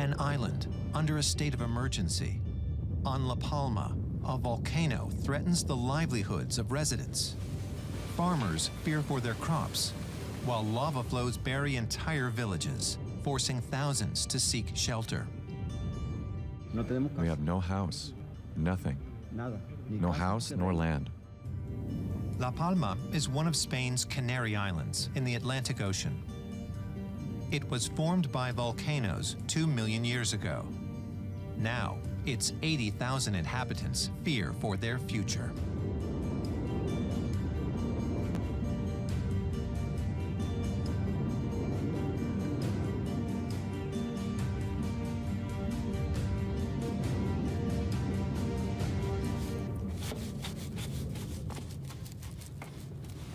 an island under a state of emergency. On La Palma, a volcano threatens the livelihoods of residents. Farmers fear for their crops, while lava flows bury entire villages, forcing thousands to seek shelter. We have no house, nothing. No house nor land. La Palma is one of Spain's Canary Islands in the Atlantic Ocean. It was formed by volcanoes 2 million years ago. Now, its 80,000 inhabitants fear for their future.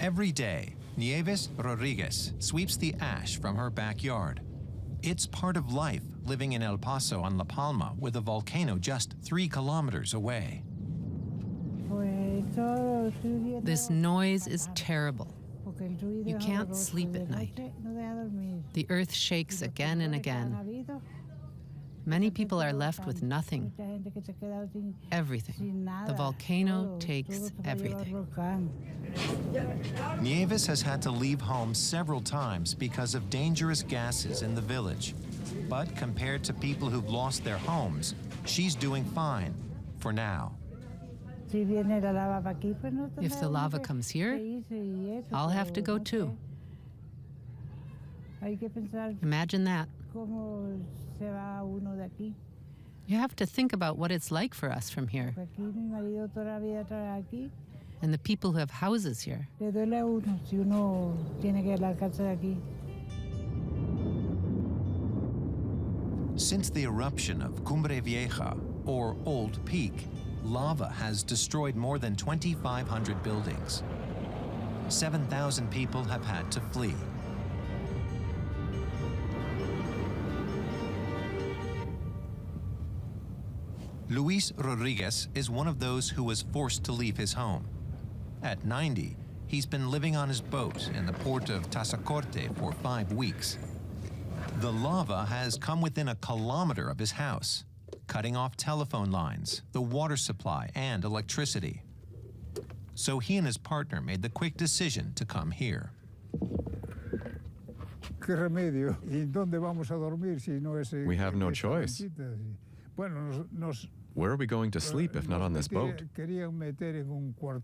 Every day, Nieves Rodriguez sweeps the ash from her backyard. It's part of life living in El Paso on La Palma with a volcano just 3 kilometers away. This noise is terrible. You can't sleep at night. The earth shakes again and again. Many people are left with nothing. Everything. The volcano takes everything. Nieves has had to leave home several times because of dangerous gases in the village. But compared to people who've lost their homes, she's doing fine for now. If the lava comes here, I'll have to go too. Imagine that. You have to think about what it's like for us from here. And the people who have houses here. Since the eruption of Cumbre Vieja, or Old Peak, lava has destroyed more than 2,500 buildings. 7,000 people have had to flee. Luis Rodriguez is one of those who was forced to leave his home. At 90, he's been living on his boat in the port of Tazacorte for 5 weeks. The lava has come within a kilometer of his house, cutting off telephone lines, the water supply, and electricity. So he and his partner made the quick decision to come here. We have no choice. Where are we going to sleep if not on this boat?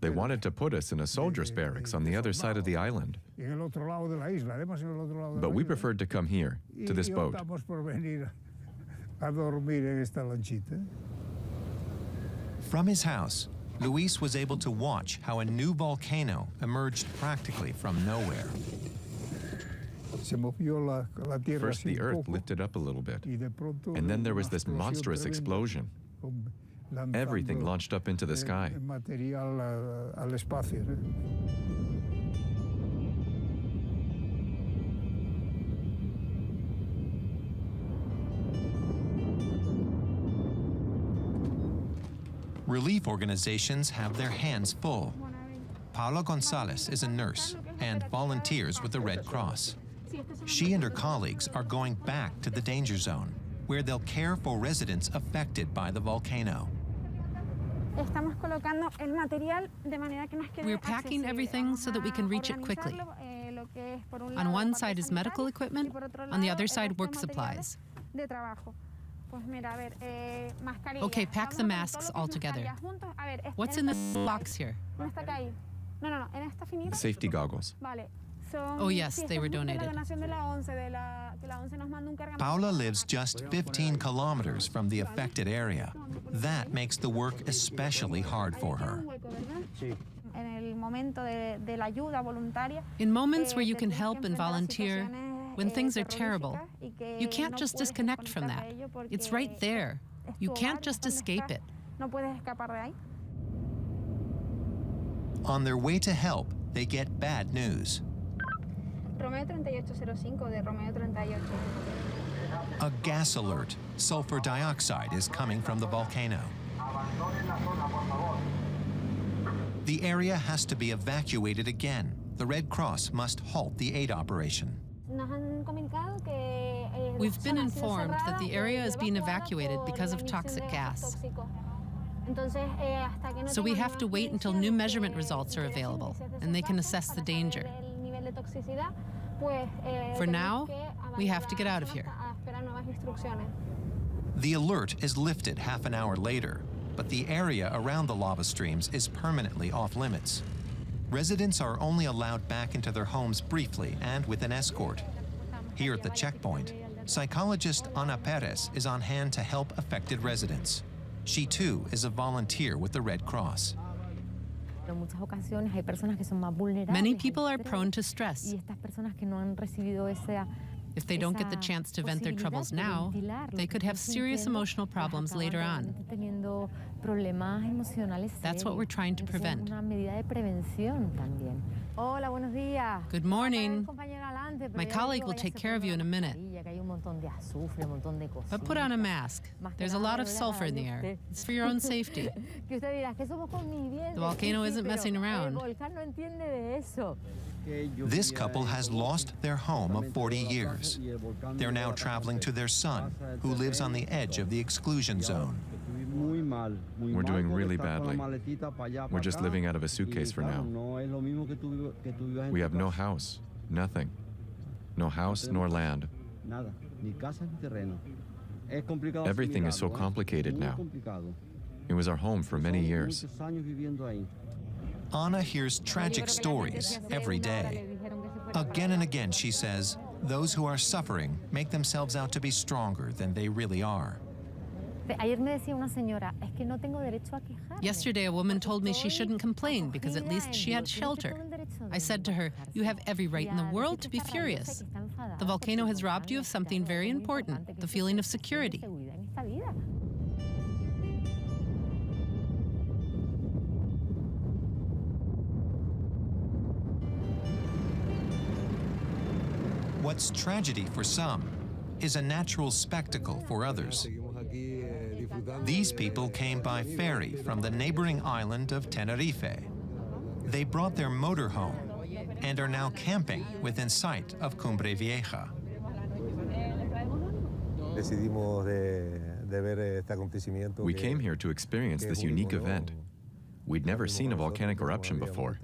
They wanted to put us in a soldier's barracks on the other side of the island. But we preferred to come here, to this boat. From his house, Luis was able to watch how a new volcano emerged practically from nowhere. First, the earth lifted up a little bit, and then there was this monstrous explosion. Everything launched up into the sky. Relief organizations have their hands full. Paula Gonzalez is a nurse and volunteers with the Red Cross. She and her colleagues are going back to the danger zone, where they'll care for residents affected by the volcano. We're packing everything so that we can reach it quickly. On one side is medical equipment, on the other side work supplies. Okay, pack the masks all together. What's in this box here? Safety goggles. Oh yes, they were donated. Paula lives just 15 kilometers from the affected area. That makes the work especially hard for her. In moments where you can help and volunteer, when things are terrible, you can't just disconnect from that. It's right there. You can't just escape it. On their way to help, they get bad news. A gas alert. Sulfur dioxide is coming from the volcano. The area has to be evacuated again. The Red Cross must halt the aid operation. We've been informed that the area is being evacuated because of toxic gas. So we have to wait until new measurement results are available and they can assess the danger. For now, we have to get out of here. The alert is lifted half an hour later, but the area around the lava streams is permanently off limits. Residents are only allowed back into their homes briefly and with an escort. Here at the checkpoint, psychologist Ana Perez is on hand to help affected residents. She too is a volunteer with the Red Cross. Many people are prone to stress. If they don't get the chance to vent their troubles now, they could have serious emotional problems later on. That's what we're trying to prevent. Good morning. My colleague will take care of you in a minute. But put on a mask. There's a lot of sulfur in the air. It's for your own safety. The volcano isn't messing around. This couple has lost their home of 40 years. They're now traveling to their son, who lives on the edge of the exclusion zone. We're doing really badly. We're just living out of a suitcase for now. We have no house, nothing. No house nor land. Everything is so complicated now. It was our home for many years. Ana hears tragic stories every day. Again and again, she says, those who are suffering make themselves out to be stronger than they really are. Yesterday, a woman told me she shouldn't complain because at least she had shelter. I said to her, you have every right in the world to be furious. The volcano has robbed you of something very important, the feeling of security. What's tragedy for some is a natural spectacle for others. These people came by ferry from the neighboring island of Tenerife. They brought their motorhome and are now camping within sight of Cumbre Vieja. We came here to experience this unique event. We'd never seen a volcanic eruption before.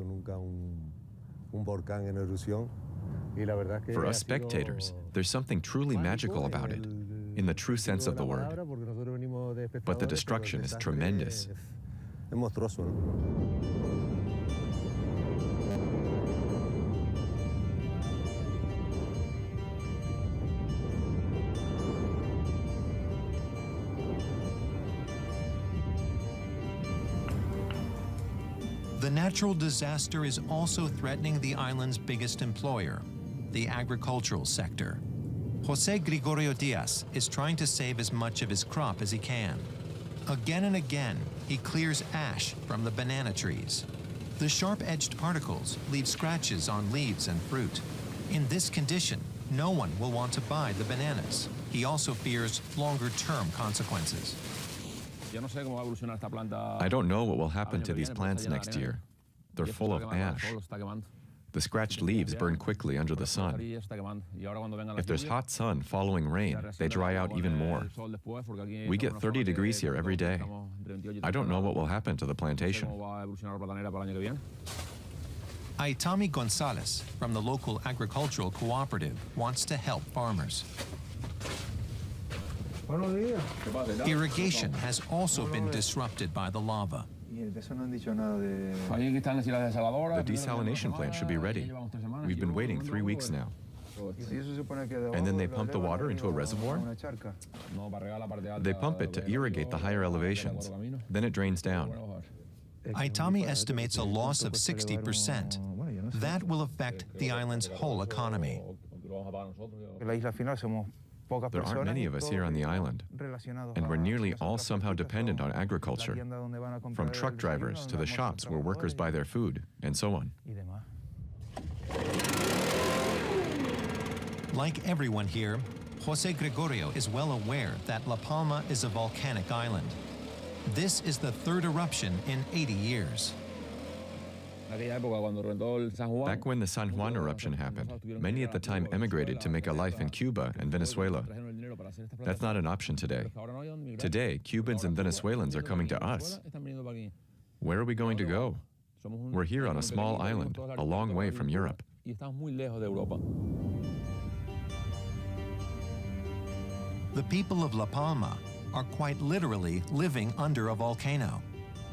For us spectators, there's something truly magical about it, in the true sense of the word. But the destruction is tremendous. The natural disaster is also threatening the island's biggest employer, the agricultural sector. Jose Gregorio Diaz is trying to save as much of his crop as he can. Again and again, he clears ash from the banana trees. The sharp-edged particles leave scratches on leaves and fruit. In this condition, no one will want to buy the bananas. He also fears longer-term consequences. I don't know what will happen to these plants next year. They're full of ash. The scratched leaves burn quickly under the sun. If there's hot sun following rain, they dry out even more. We get 30 degrees here every day. I don't know what will happen to the plantation. Aitami Gonzalez from the local agricultural cooperative wants to help farmers. Irrigation has also been disrupted by the lava. The desalination plant should be ready. We've been waiting 3 weeks now. And then they pump the water into a reservoir? They pump it to irrigate the higher elevations. Then it drains down. Aitami estimates a loss of 60%. That will affect the island's whole economy. There aren't many of us here on the island, and we're nearly all somehow dependent on agriculture, from truck drivers to the shops where workers buy their food, and so on. Like everyone here, Jose Gregorio is well aware that La Palma is a volcanic island. This is the third eruption in 80 years. Back when the San Juan eruption happened, many at the time emigrated to make a life in Cuba and Venezuela. That's not an option today. Today, Cubans and Venezuelans are coming to us. Where are we going to go? We're here on a small island, a long way from Europe. The people of La Palma are quite literally living under a volcano.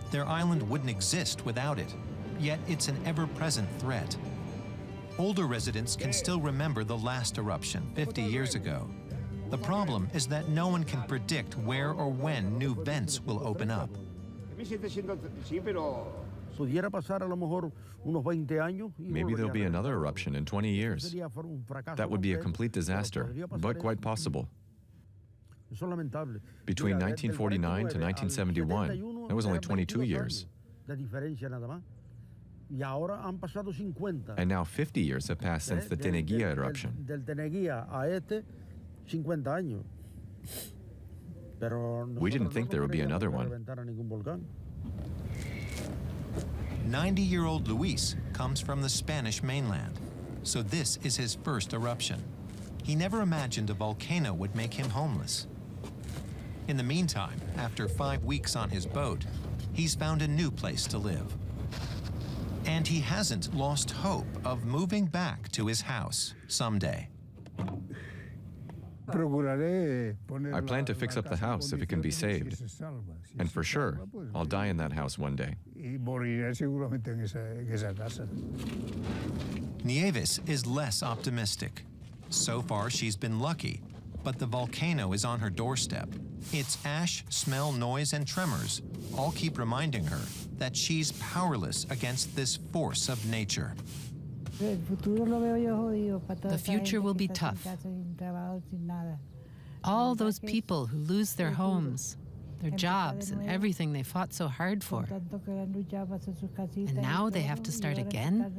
Their island wouldn't exist without it, yet it's an ever-present threat. Older residents can still remember the last eruption 50 years ago. The problem is that no one can predict where or when new vents will open up. Maybe there'll be another eruption in 20 years. That would be a complete disaster, but quite possible. Between 1949 to 1971, that was only 22 years. And now 50 years have passed since the Teneguía eruption. We didn't think there would be another one. 90-year-old Luis comes from the Spanish mainland, so this is his first eruption. He never imagined a volcano would make him homeless. In the meantime, after 5 weeks on his boat, he's found a new place to live. And he hasn't lost hope of moving back to his house someday. I plan to fix up the house if it can be saved. And for sure, I'll die in that house one day. Nieves is less optimistic. So far, she's been lucky, but the volcano is on her doorstep. Its ash, smell, noise, and tremors all keep reminding her that she's powerless against this force of nature. The future will be tough. All those people who lose their homes, their jobs, and everything they fought so hard for. And now they have to start again?